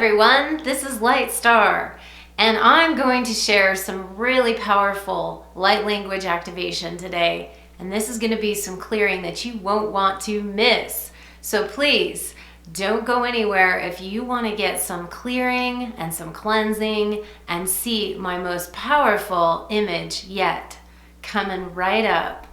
everyone, this is Lightstar, and I'm going to share some really powerful light language activation today, and this is going to be some clearing that you won't want to miss. So please don't go anywhere if you want to get some clearing and some cleansing and see my most powerful image yet coming right up.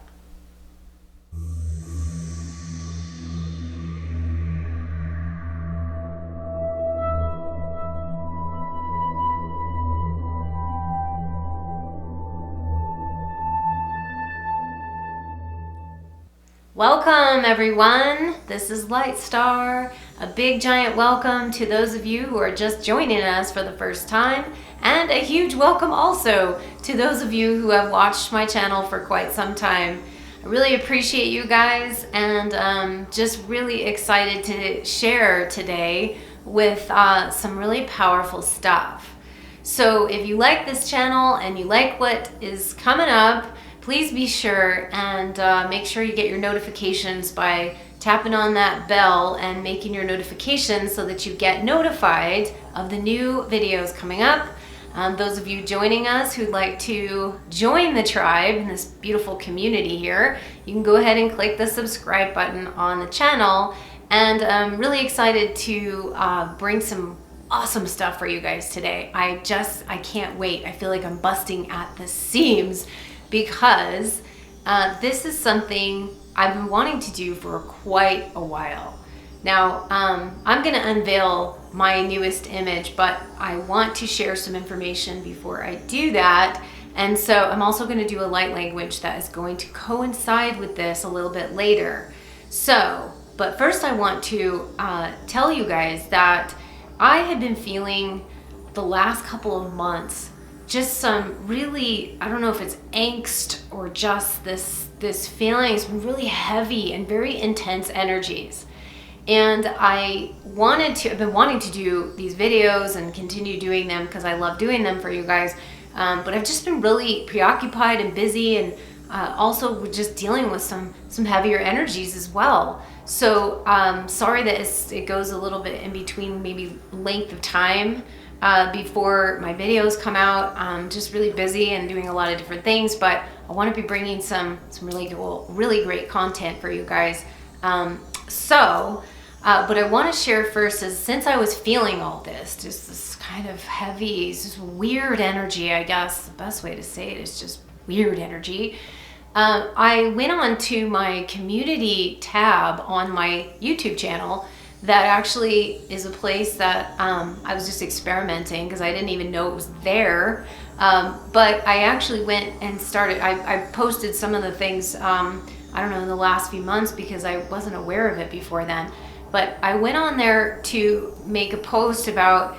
Welcome everyone, this is Lightstar. A big giant welcome to those of you who are just joining us for the first time, and a huge welcome also to those of you who have watched my channel for quite some time. I really appreciate you guys, and just really excited to share today with some really powerful stuff. So if you like this channel and you like what is coming up, please be sure and make sure you get your notifications by tapping on that bell and making your notifications so that you get notified of the new videos coming up. Those of you joining us who'd like to join the tribe in this beautiful community here, you can go ahead and click the subscribe button on the channel. And I'm really excited to bring some awesome stuff for you guys today. I can't wait. I feel like I'm busting at the seams, because this is something I've been wanting to do for quite a while. Now, I'm gonna unveil my newest image, but I want to share some information before I do that. And so I'm also gonna do a light language that is going to coincide with this a little bit later. So, but first I want to tell you guys that I have been feeling the last couple of months just some really, I don't know if it's angst or just this feeling. It's been really heavy and very intense energies. And I've been wanting to do these videos and continue doing them because I love doing them for you guys. But I've just been really preoccupied and busy, and also just dealing with some heavier energies as well. So sorry that it goes a little bit in between, maybe length of time before my videos come out. I'm just really busy and doing a lot of different things, but I want to be bringing some really cool, really great content for you guys. But I want to share first is, since I was feeling all this, just this kind of heavy, this weird energy, I guess the best way to say it is just weird energy. I went on to my community tab on my YouTube channel. That actually is a place that I was just experimenting because I didn't even know it was there. But I actually went and started, I posted some of the things, I don't know, in the last few months because I wasn't aware of it before then. But I went on there to make a post about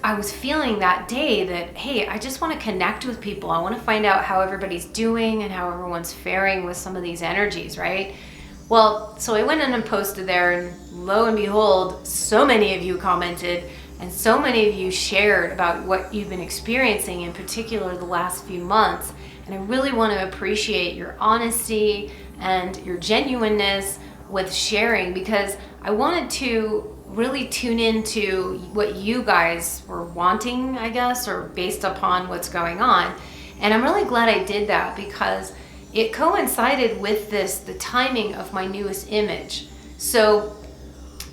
I was feeling that day that, hey, I just want to connect with people. I want to find out how everybody's doing and how everyone's faring with some of these energies, right? Well, so I went in and posted there, and lo and behold, so many of you commented and so many of you shared about what you've been experiencing, in particular the last few months. And I really want to appreciate your honesty and your genuineness with sharing, because I wanted to really tune into what you guys were wanting, I guess, or based upon what's going on. And I'm really glad I did that, because it coincided with the timing of my newest image. So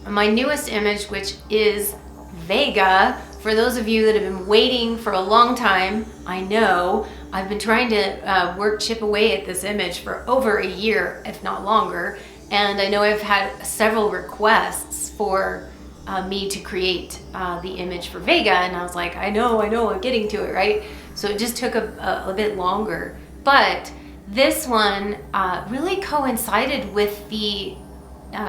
my newest image, which is Vega, for those of you that have been waiting for a long time, I know I've been trying to chip away at this image for over a year, if not longer. And I know I've had several requests for me to create the image for Vega, and I was like, I know, I'm getting to it, right? So it just took a bit longer. But this one really coincided with the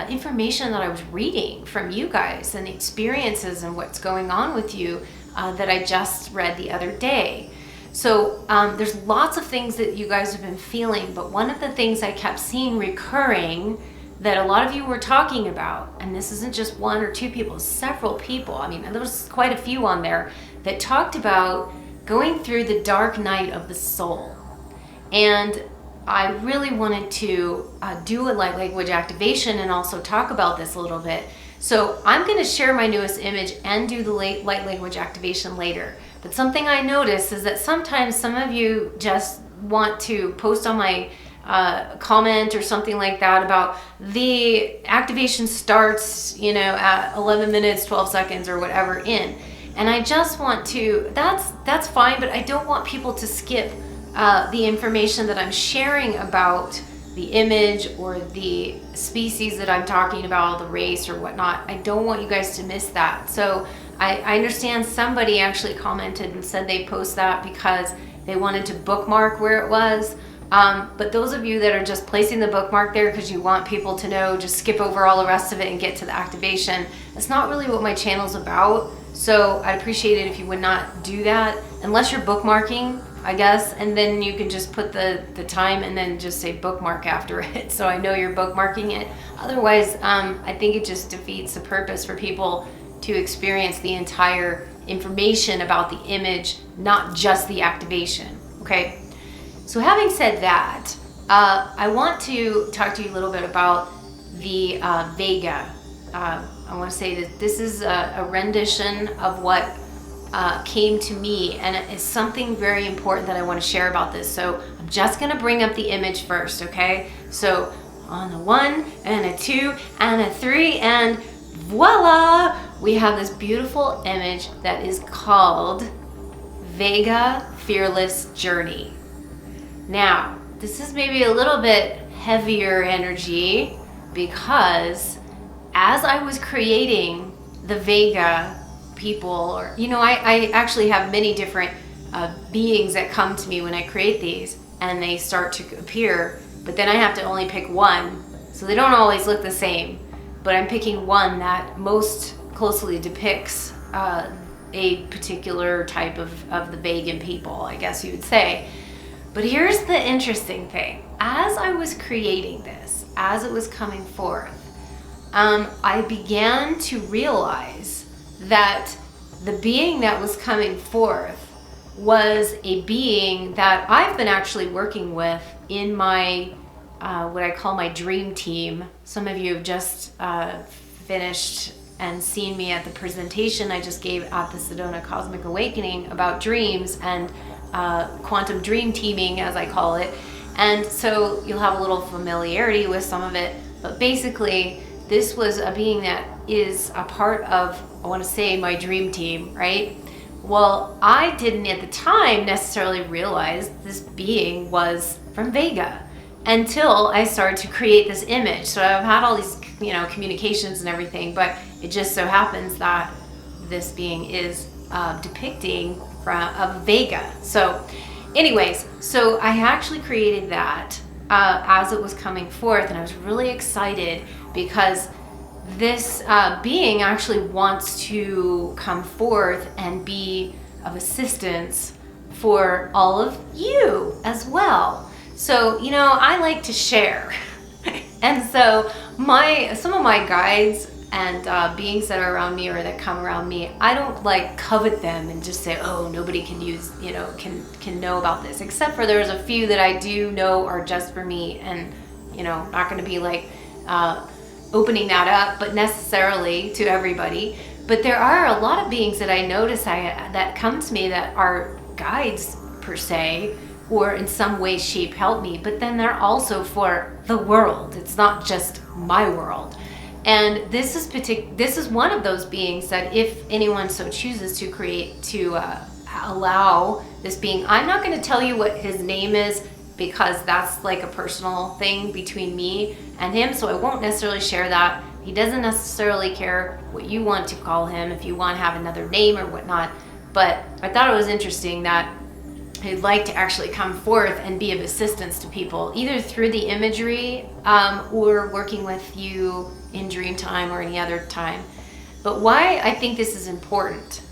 information that I was reading from you guys and the experiences and what's going on with you that I just read the other day. So there's lots of things that you guys have been feeling, but one of the things I kept seeing recurring that a lot of you were talking about, and this isn't just one or two people, several people, I mean, there was quite a few on there that talked about going through the dark night of the soul. And I really wanted to do a light language activation and also talk about this a little bit. So I'm going to share my newest image and do the light language activation later. But something I noticed is that sometimes some of you just want to post on my comment or something like that about the activation starts, you know, at 11 minutes, 12 seconds or whatever in. And I just want to, that's fine, but I don't want people to skip the information that I'm sharing about the image or the species that I'm talking about, the race or whatnot. I don't want you guys to miss that. So I understand somebody actually commented and said they post that because they wanted to bookmark where it was. But those of you that are just placing the bookmark there because you want people to know, just skip over all the rest of it and get to the activation. That's not really what my channel's about. So I'd appreciate it if you would not do that unless you're bookmarking, I guess, and then you can just put the time and then just say bookmark after it so I know you're bookmarking it. Otherwise, I think it just defeats the purpose for people to experience the entire information about the image, not just the activation, okay? So having said that, I want to talk to you a little bit about the Vega. I want to say that this is a rendition of what came to me, and it's something very important that I want to share about this. So I'm just going to bring up the image first, okay? So on a 1 and a 2 and a 3, and voila! We have this beautiful image that is called Vega Fearless Journey. Now, this is maybe a little bit heavier energy because as I was creating the Vega people, or, you know, I actually have many different beings that come to me when I create these and they start to appear, but then I have to only pick one. So they don't always look the same, but I'm picking one that most closely depicts a particular type of the Vegan people, I guess you would say. But here's the interesting thing. As I was creating this, as it was coming forth, I began to realize that the being that was coming forth was a being that I've been actually working with in my, what I call my dream team. Some of you have just finished and seen me at the presentation I just gave at the Sedona Cosmic Awakening about dreams and quantum dream teaming, as I call it. And so you'll have a little familiarity with some of it, but basically this was a being that is a part of, I want to say, my dream team, right? Well, I didn't at the time necessarily realize this being was from Vega until I started to create this image. So I've had all these, you know, communications and everything, but it just so happens that this being is depicting of Vega. So anyways, so I actually created that as it was coming forth, and I was really excited because this being actually wants to come forth and be of assistance for all of you as well. So, you know, I like to share. And so some of my guides and beings that are around me or that come around me, I don't like covet them and just say, oh, nobody can use, you know, can know about this, except for there's a few that I do know are just for me, and, you know, not going to be like opening that up, but necessarily to everybody. But there are a lot of beings that I notice that come to me that are guides per se, or in some way, shape, help me, but then they're also for the world. It's not just my world. And this is one of those beings that if anyone so chooses to create, to allow this being, I'm not going to tell you what his name is because that's like a personal thing between me and him, so I won't necessarily share that. He doesn't necessarily care what you want to call him, if you want to have another name or whatnot, but I thought it was interesting that who'd like to actually come forth and be of assistance to people, either through the imagery or working with you in dream time or any other time. But why I think this is important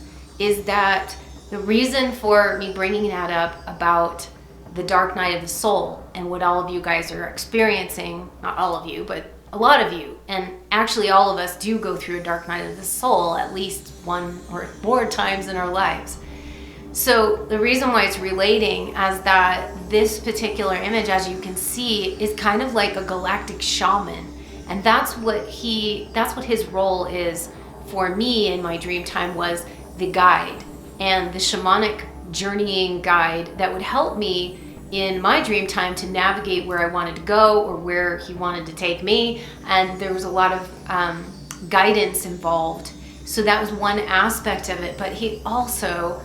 is that the reason for me bringing that up about the dark night of the soul and what all of you guys are experiencing, not all of you, but a lot of you, and actually all of us do go through a dark night of the soul at least one or more times in our lives. So the reason why it's relating as that this particular image, as you can see, is kind of like a galactic shaman. And that's what his role is for me in my dream time, was the guide and the shamanic journeying guide that would help me in my dream time to navigate where I wanted to go or where he wanted to take me. And there was a lot of guidance involved. So that was one aspect of it. But he also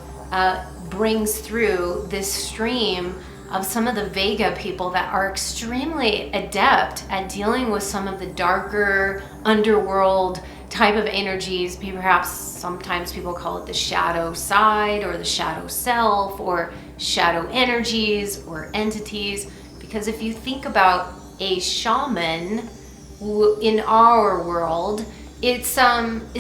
brings through this stream of some of the Vega people that are extremely adept at dealing with some of the darker underworld type of energies. Perhaps sometimes people call it the shadow side or the shadow self or shadow energies or entities. Because if you think about a shaman in our world, it's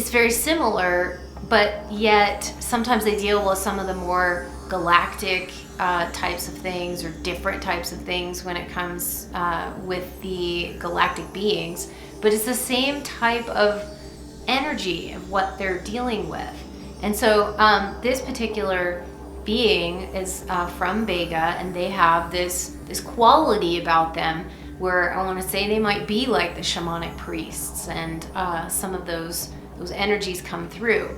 very similar, but yet sometimes they deal with some of the more galactic types of things or different types of things when it comes with the galactic beings. But it's the same type of energy of what they're dealing with. And so this particular being is from Vega, and they have this quality about them where I want to say they might be like the shamanic priests, and some of those energies come through.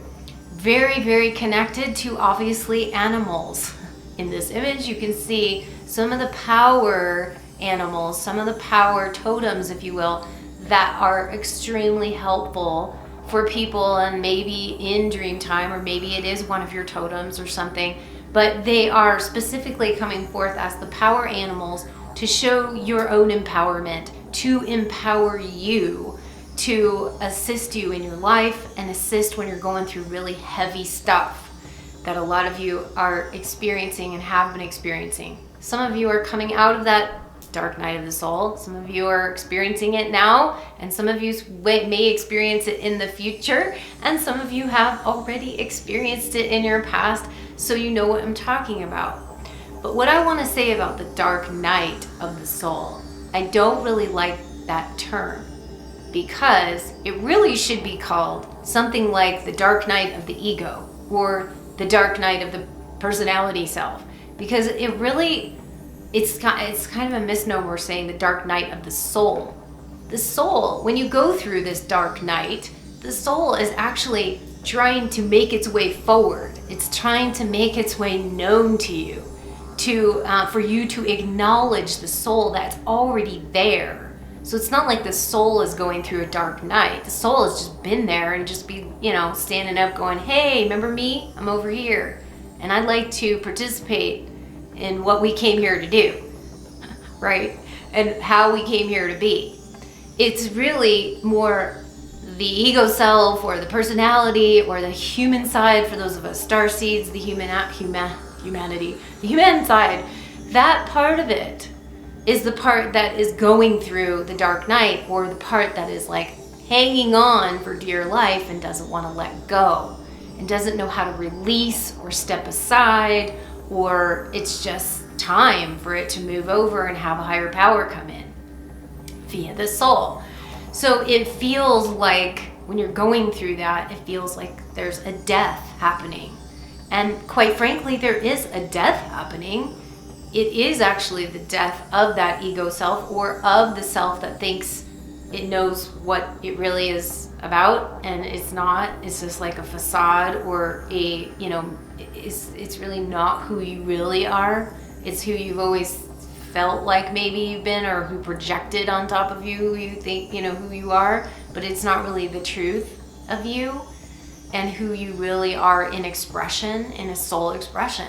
Very, very connected to obviously animals. In this image, you can see some of the power animals, some of the power totems, if you will, that are extremely helpful for people, and maybe in dream time, or maybe it is one of your totems or something, but they are specifically coming forth as the power animals to show your own empowerment, to empower you, to assist you in your life and assist when you're going through really heavy stuff that a lot of you are experiencing and have been experiencing. Some of you are coming out of that dark night of the soul. Some of you are experiencing it now, and some of you may experience it in the future, and some of you have already experienced it in your past, so you know what I'm talking about. But what I want to say about the dark night of the soul, I don't really like that term, because it really should be called something like the dark night of the ego or the dark night of the personality self, because it's kind of a misnomer saying the dark night of the soul. The soul, when you go through this dark night, the soul is actually trying to make its way forward. It's trying to make its way known to you, for you to acknowledge the soul that's already there. So it's not like the soul is going through a dark night. The soul has just been there and just be, standing up going, hey, remember me? I'm over here. And I'd like to participate in what we came here to do, right? And how we came here to be. It's really more the ego self or the personality or the human side for those of us starseeds, the humanity, the human side. That part of it is the part that is going through the dark night, or the part that is like hanging on for dear life and doesn't want to let go and doesn't know how to release or step aside, or it's just time for it to move over and have a higher power come in via the soul. So it feels like when you're going through that, it feels like there's a death happening. And quite frankly, there is a death happening. It is actually the death of that ego self, or of the self that thinks it knows what it really is about, and it's not. It's just like a facade, or it's really not who you really are. It's who you've always felt like maybe you've been, or who projected on top of you who you think, who you are, but it's not really the truth of you and who you really are in expression, in a soul expression.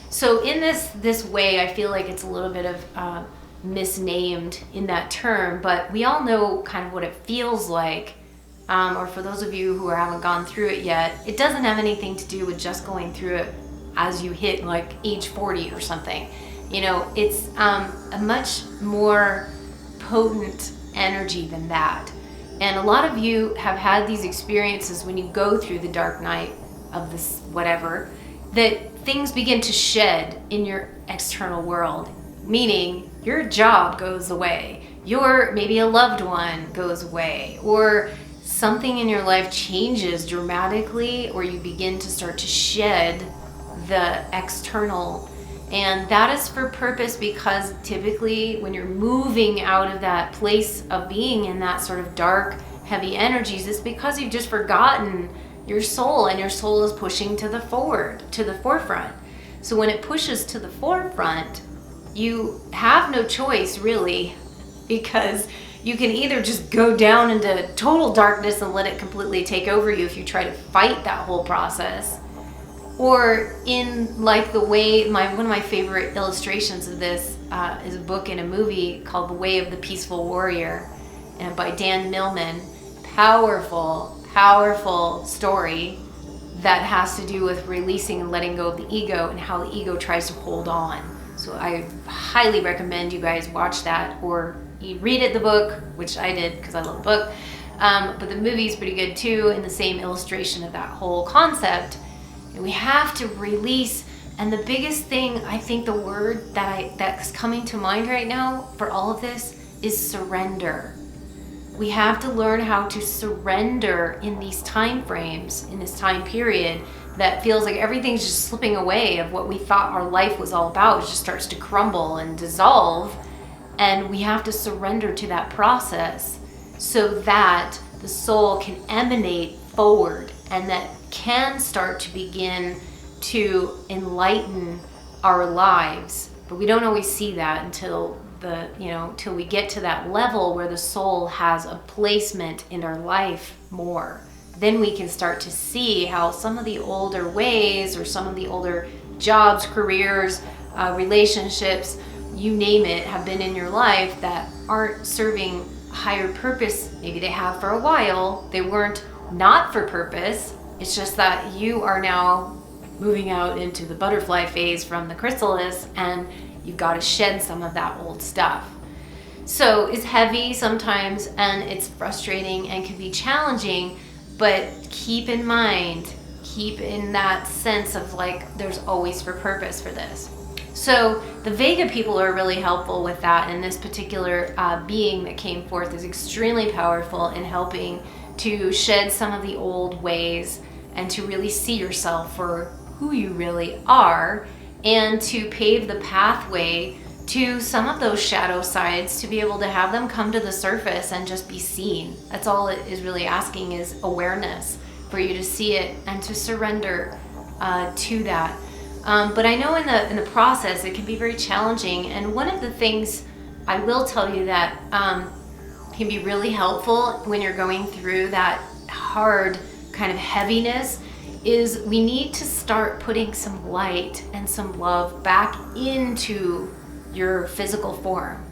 So in this way, I feel like it's a little bit of misnamed in that term, but we all know kind of what it feels like. Or for those of you who haven't gone through it yet, it doesn't have anything to do with just going through it as you hit like age 40 or something. It's a much more potent energy than that. And a lot of you have had these experiences when you go through the dark night of this whatever, that things begin to shed in your external world, meaning your job goes away, maybe a loved one goes away, or something in your life changes dramatically, or you begin to start to shed the external And that is for purpose, because typically when you're moving out of that place of being in that sort of dark, heavy energies, it's because you've just forgotten your soul, and your soul is pushing to the forefront. So when it pushes to the forefront, you have no choice really, because you can either just go down into total darkness and let it completely take over you if you try to fight that whole process, or in like the way, one of my favorite illustrations of this is a book and a movie called The Way of the Peaceful Warrior, and by Dan Millman. Powerful story that has to do with releasing and letting go of the ego, and how the ego tries to hold on. So I highly recommend you guys watch that, or you read it, the book, which I did because I love the book. But the movie's pretty good too, in the same illustration of that whole concept. And we have to release. And the biggest thing, I think the word that's coming to mind right now for all of this is surrender. We have to learn how to surrender in these time frames, in this time period that feels like everything's just slipping away of what we thought our life was all about. It just starts to crumble and dissolve. And we have to surrender to that process so that the soul can emanate forward, and that can start to begin to enlighten our lives. But we don't always see that until till we get to that level where the soul has a placement in our life more. Then we can start to see how some of the older ways, or some of the older jobs, careers, relationships, you name it, have been in your life that aren't serving a higher purpose. Maybe they have for a while. They weren't not for purpose. It's just that you are now moving out into the butterfly phase from the chrysalis, and you've got to shed some of that old stuff. So it's heavy sometimes, and it's frustrating and can be challenging, but keep in mind, keep in that sense of like, there's always for purpose for this. So the Vega people are really helpful with that, and this particular being that came forth is extremely powerful in helping to shed some of the old ways, and to really see yourself for who you really are, and to pave the pathway to some of those shadow sides, to be able to have them come to the surface and just be seen. That's all it is really asking, is awareness, for you to see it and to surrender to that. But I know in the process it can be very challenging, and one of the things I will tell you that can be really helpful when you're going through that hard kind of heaviness is we need to start putting some light and some love back into your physical form.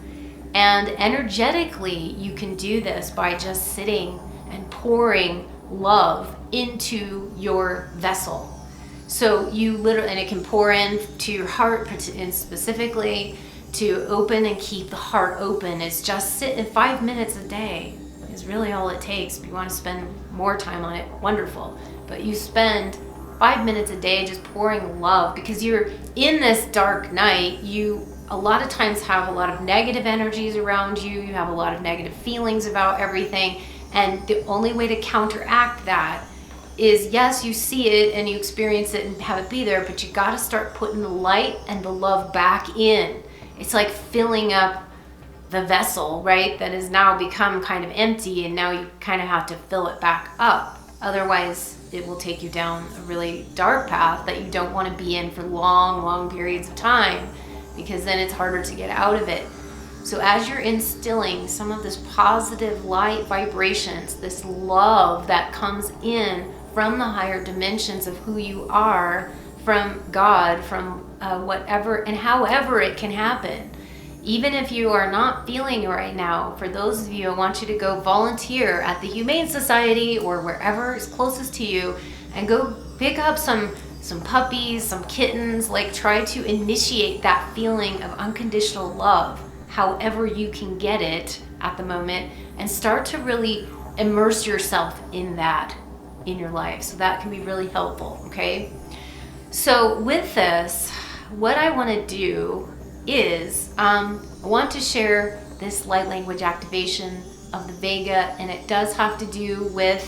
And energetically, you can do this by just sitting and pouring love into your vessel. So you literally, and it can pour into your heart, and specifically to open and keep the heart open. It's just sit in 5 minutes a day is really all it takes. If you want to spend more time on it, wonderful. But you spend 5 minutes a day just pouring love, because you're in this dark night. You a lot of times have a lot of negative energies around you. You have a lot of negative feelings about everything. And the only way to counteract that is, yes, you see it and you experience it and have it be there, but you got to start putting the light and the love back in. It's like filling up the vessel, right? That has now become kind of empty, and now you kind of have to fill it back up. Otherwise, it will take you down a really dark path that you don't want to be in for long, long periods of time, because then it's harder to get out of it. So as you're instilling some of this positive light vibrations, this love that comes in from the higher dimensions of who you are, from God, from whatever and however it can happen. Even if you are not feeling it right now, for those of you, I want you to go volunteer at the Humane Society or wherever is closest to you, and go pick up some puppies, some kittens, like try to initiate that feeling of unconditional love, however you can get it at the moment, and start to really immerse yourself in that in your life. So that can be really helpful, okay? So with this, what I want to do is I want to share this light language activation of the Vega, and it does have to do with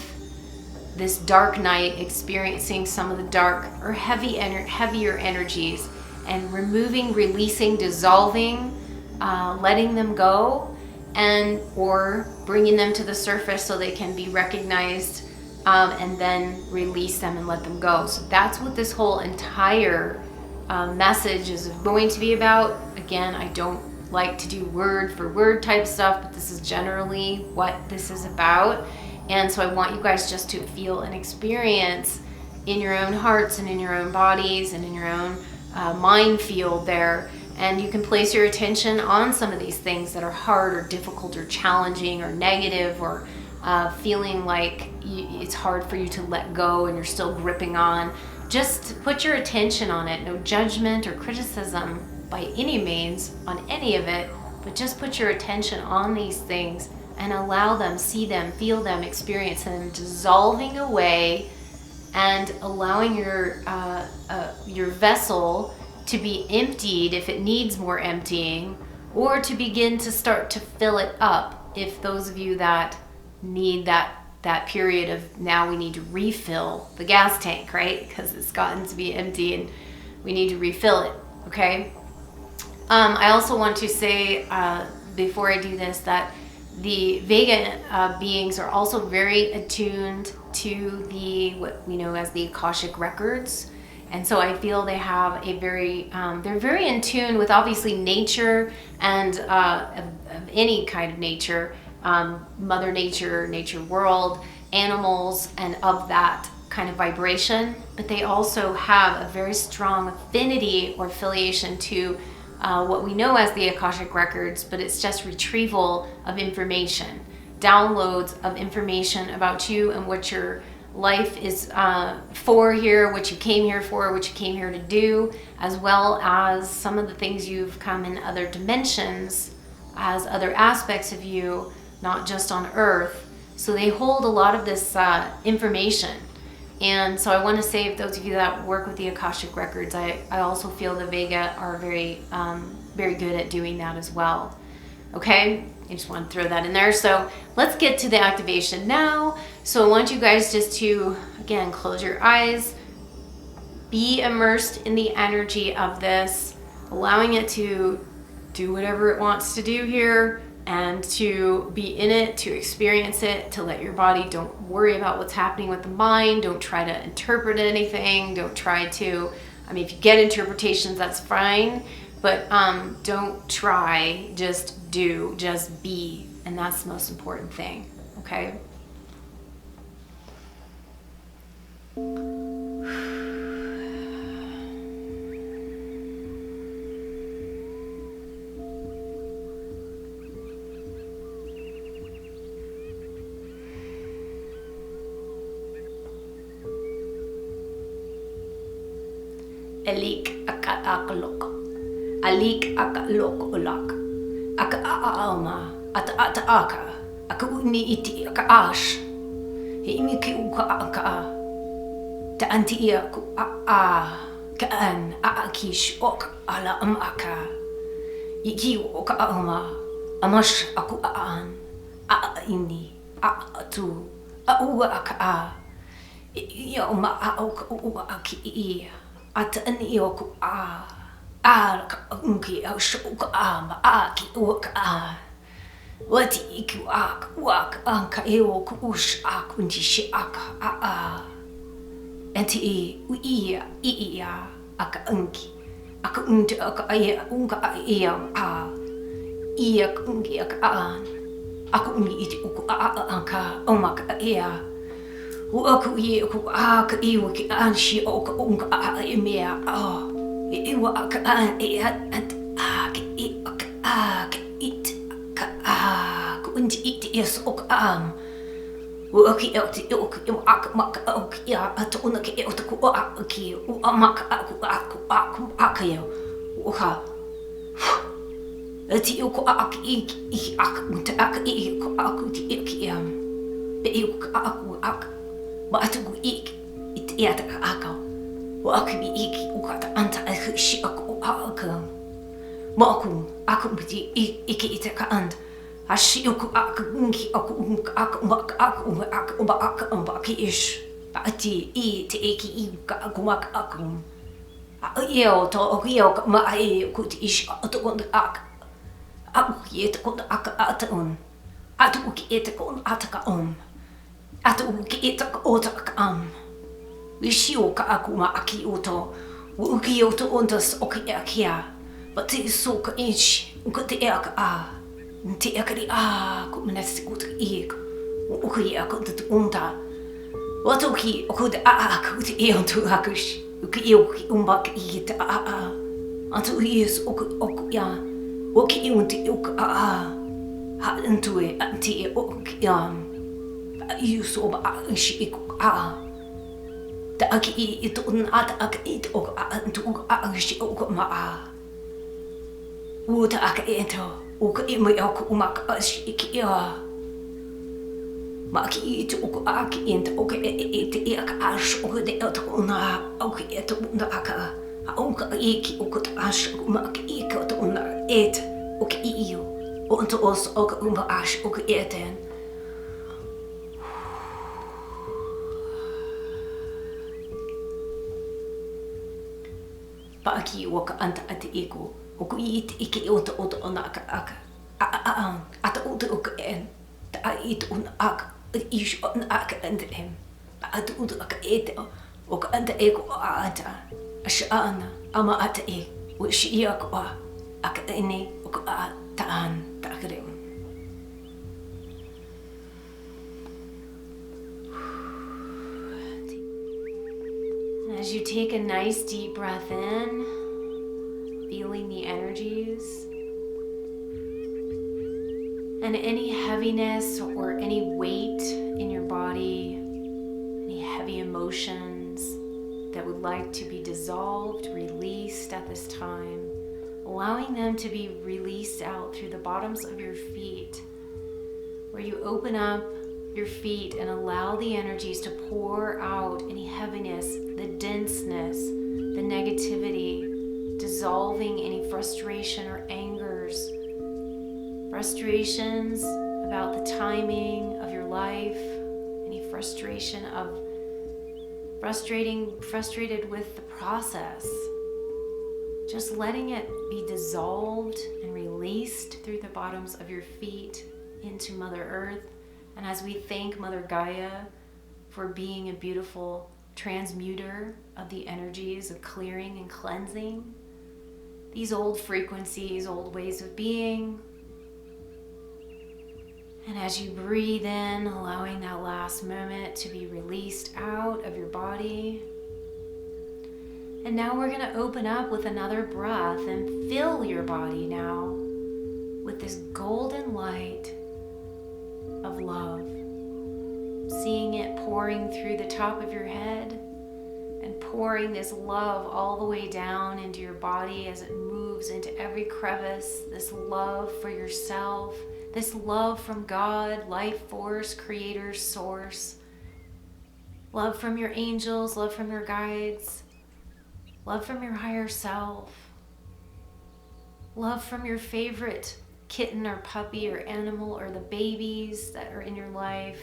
this dark night, experiencing some of the dark or heavier energies. and removing, releasing, dissolving, letting them go, and or bringing them to the surface so they can be recognized, and then release them and let them go. So that's what this whole entire message is going to be about. Again, I don't like to do word for word type stuff, but this is generally what this is about. And so I want you guys just to feel and experience in your own hearts and in your own bodies and in your own mind field there. And you can place your attention on some of these things that are hard or difficult or challenging or negative, or feeling like it's hard for you to let go and you're still gripping on. Just put your attention on it. No judgment or criticism by any means on any of it, but just put your attention on these things and allow them, see them, feel them, experience them dissolving away, and allowing your vessel to be emptied if it needs more emptying, or to begin to start to fill it up if those of you that need that period of now we need to refill the gas tank, right? Because it's gotten to be empty and we need to refill it, okay? I also want to say before I do this that the Vega beings are also very attuned to what we know as the Akashic records. And so I feel they have a they're very in tune with obviously nature and of any kind of nature, Mother Nature, nature world, animals, and of that kind of vibration. But they also have a very strong affinity or affiliation to what we know as the Akashic records, but it's just retrieval of information, downloads of information about you and what your life is for here, what you came here for, what you came here to do, as well as some of the things you've come in other dimensions as other aspects of you, not just on Earth. So they hold a lot of this information. And so I want to say, if those of you that work with the Akashic records, I also feel the Vega are very good at doing that as well. Okay, I just want to throw that in there. So let's get to the activation now. So I want you guys just to, again, close your eyes, be immersed in the energy of this, allowing it to do whatever it wants to do here, and to be in it, to experience it, to let your body, don't worry about what's happening with the mind, don't try to interpret anything, don't try to, I mean, if you get interpretations, that's fine, but don't try, just do, just be, and that's the most important thing, okay? Alik akalok, alik akalok ulak, aka aama, ata aka, aka uni iti aka ash, hiimiki uka aka, ta anti ia ku kaan akish ok ala aka, iki oka aama, amash aku aan, ini atu, uwa aka, ia uma auka uwa aki. Atani oku ka unki au shoka ma aki uka wati iku wak anka eoku ush akunti shi aka enti ia aka unki aka unti aka ia unka ia ia unki aka aku unki iti uku anka omaka ia Aku ia aku ka iwa ki anshi o ka unka emea iwa ka ki it ka ku inti it is o ka Uaki oti uki aka maka uki ya atuna ki otaku aki maka aku akayo uha ati uku aki aka unta aka aku ti iki be uku aku Baatugu ik it iata aka wa aku bi iki ukata anta shi aku aka maku aku bi iki ita ka and ashi aku aka ngi aku aka ki ish baati te iki ka aku mak aku Io to io ma kut ish atukon ak yet kon ak atun atuk et kon ataka atuk et otak Wishio ka akuma aki uto uki oto ontas oki akia but so ka inch ukote ak nti akari kumenes ut ik uki akot unta watoki okud akut eontu hakush uki umbak it antu is ok ya oki unti ok ha antue anti ok yuso ba shi ta aki itu at ak it ok antu shi ok ma uta ak ento ok imai ok umak shi ya ma ki itu ok ak ento ok it ak ash ok de ot una ok et una ak ok iki ok ash ma ki ok una et ok iu onto os ok uma ash ok eten Paki waka anta ati iku oku it iki oto ona aka ata utu ok en ta it un ak ish on ak and em ata utu ak et ok anta eko ata ashana ama ata e wish iak ak ene ok taan ta krem As you take a nice deep breath in, feeling the energies and any heaviness or any weight in your body, any heavy emotions that would like to be dissolved, released at this time, allowing them to be released out through the bottoms of your feet, where you open up your feet and allow the energies to pour out any heaviness, the denseness, the negativity, dissolving any frustration or angers, frustrations about the timing of your life, any frustration of frustrated with the process. Just letting it be dissolved and released through the bottoms of your feet into Mother Earth. And as we thank Mother Gaia for being a beautiful transmuter of the energies of clearing and cleansing these old frequencies, old ways of being. And as you breathe in, allowing that last moment to be released out of your body. And now we're going to open up with another breath and fill your body now with this golden light of love, seeing it pouring through the top of your head and pouring this love all the way down into your body as it moves into every crevice, this love for yourself, this love from God, life force, creator, source, love from your angels, love from your guides, love from your higher self, love from your favorite kitten or puppy or animal or the babies that are in your life,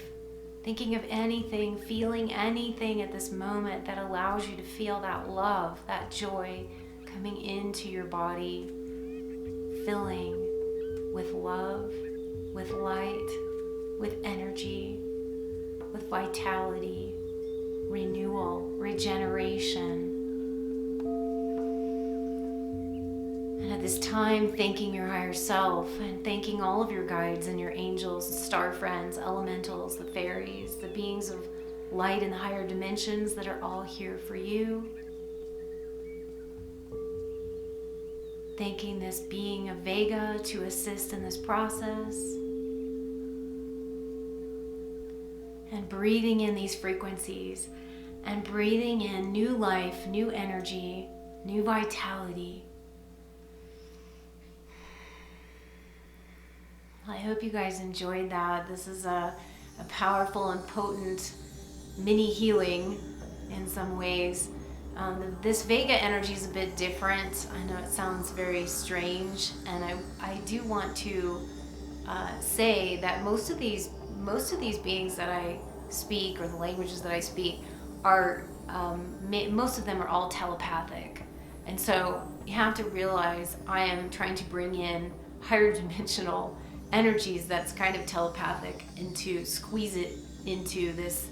thinking of anything, feeling anything at this moment that allows you to feel that love, that joy coming into your body, filling with love, with light, with energy, with vitality, renewal, regeneration. And at this time, thanking your higher self and thanking all of your guides and your angels, star friends, elementals, the fairies, the beings of light in the higher dimensions that are all here for you. Thanking this being of Vega to assist in this process. And breathing in these frequencies and breathing in new life, new energy, new vitality. I hope you guys enjoyed that. This is a powerful and potent mini healing in some ways. This Vega energy is a bit different. I know it sounds very strange, and I do want to say that most of these beings that I speak, or the languages that I speak, are most of them are all telepathic. And so you have to realize I am trying to bring in higher dimensional energies that's kind of telepathic, and to squeeze it into this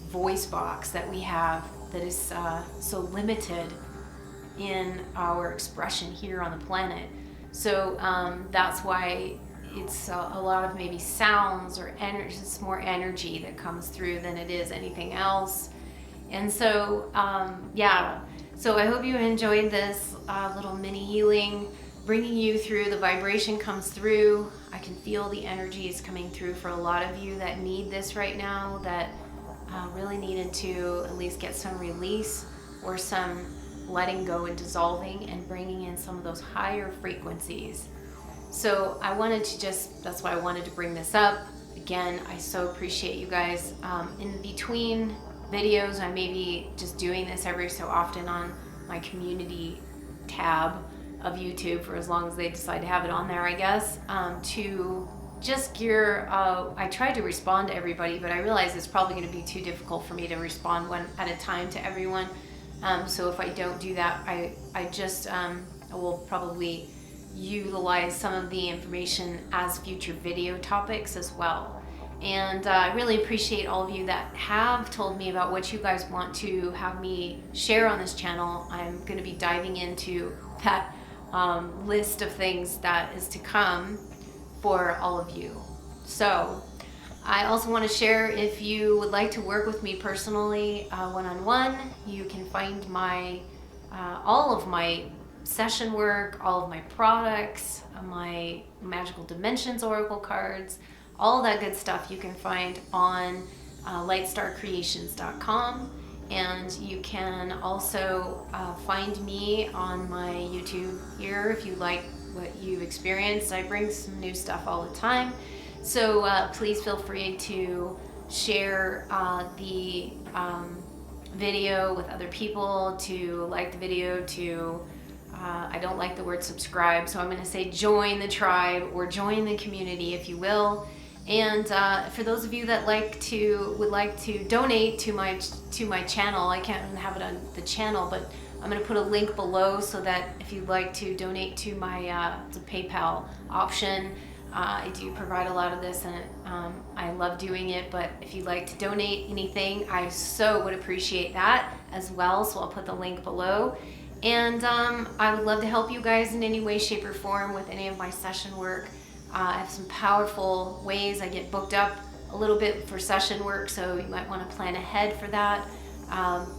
voice box that we have that is so limited in our expression here on the planet. So that's why it's a lot of maybe sounds or energy. It's more energy that comes through than it is anything else. And so yeah, so I hope you enjoyed this little mini healing, bringing you through. The vibration comes through. I can feel the energy is coming through for a lot of you that need this right now, that really needed to at least get some release or some letting go and dissolving and bringing in some of those higher frequencies. So I wanted to that's why I wanted to bring this up. Again, I so appreciate you guys. In between videos, I may be just doing this every so often on my community tab of YouTube for as long as they decide to have it on there, I guess, to just gear. I tried to respond to everybody, but I realized it's probably going to be too difficult for me to respond one at a time to everyone. So if I don't do that, I will probably utilize some of the information as future video topics as well. And I really appreciate all of you that have told me about what you guys want to have me share on this channel. I'm going to be diving into that list of things that is to come for all of you. So I also want to share, if you would like to work with me personally, one-on-one, you can find my all of my session work, all of my products, my Magical Dimensions Oracle cards, all that good stuff you can find on lightstarcreations.com. And you can also find me on my YouTube here if you like what you've experienced. I bring some new stuff all the time. So please feel free to share the video with other people, to like the video, to I don't like the word subscribe, so I'm going to say join the tribe or join the community, if you will. And for those of you that would like to donate to my channel, I can't have it on the channel, but I'm going to put a link below so that if you'd like to donate to my the PayPal option. I do provide a lot of this, and I love doing it, but if you'd like to donate anything, I so would appreciate that as well. So I'll put the link below. And I would love to help you guys in any way, shape, or form with any of my session work. I have some powerful ways. I get booked up a little bit for session work, so you might want to plan ahead for that.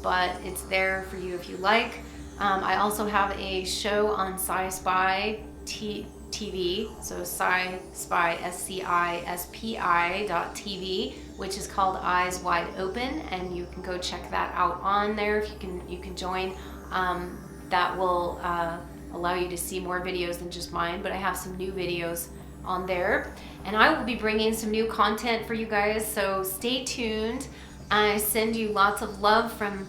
But it's there for you if you like. I also have a show on Sci-Spy TV, so Sci-Spy, SCISPI.TV, which is called Eyes Wide Open, and you can go check that out on there. If you can join. That will allow you to see more videos than just mine, but I have some new videos on there, and I will be bringing some new content for you guys, so stay tuned. I send you lots of love from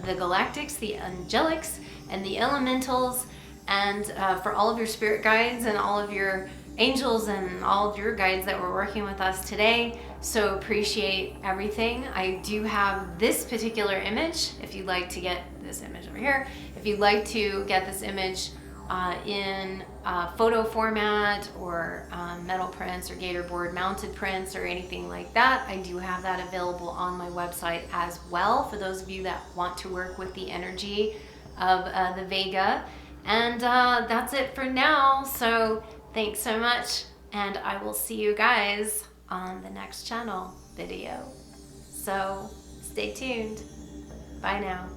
the galactics, the angelics, and the elementals, and for all of your spirit guides and all of your angels and all of your guides that were working with us today. So appreciate everything. I do have this particular image, if you'd like to get this image over here, if you'd like to get this image in photo format or metal prints or gator board mounted prints or anything like that, I do have that available on my website as well for those of you that want to work with the energy of the Vega. And that's it for now. So thanks so much, and I will see you guys on the next channel video. So stay tuned. Bye now.